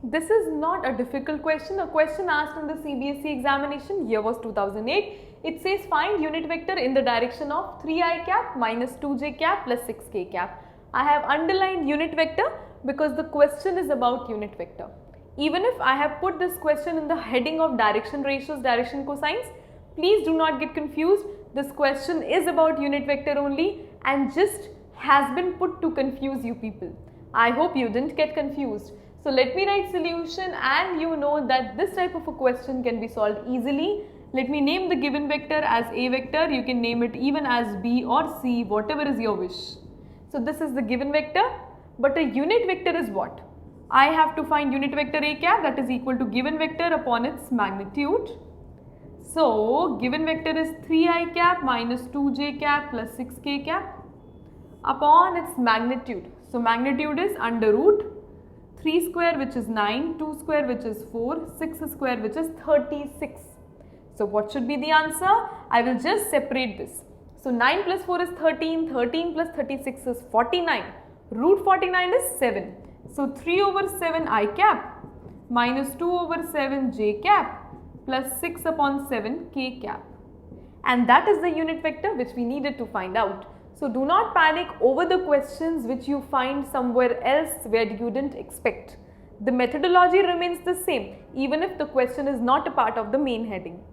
This is not a difficult question. A question asked in the CBSE examination, year was 2008. It says find unit vector in the direction of 3i cap minus 2j cap plus 6k cap. I have underlined unit vector because the question is about unit vector. Even if I have put this question in the heading of direction ratios, direction cosines, please do not get confused. This question is about unit vector only and just has been put to confuse you people. I hope you didn't get confused. So let me write solution, and you know that this type of a question can be solved easily. Let me name the given vector as A vector. You can name it even as B or C, whatever is your wish. So this is the given vector, but a unit vector is what? I have to find unit vector A cap, that is equal to given vector upon its magnitude. So given vector is 3i cap minus 2j cap plus 6k cap upon its magnitude. So magnitude is under root 3 square, which is 9, 2 square, which is 4, 6 square, which is 36. So what should be the answer? I will just separate this. So 9 plus 4 is 13, 13 plus 36 is 49, root 49 is 7. So 3 over 7 I cap minus 2 over 7 j cap plus 6 upon 7 k cap. And that is the unit vector which we needed to find out. So do not panic over the questions which you find somewhere else where you didn't expect. The methodology remains the same even if the question is not a part of the main heading.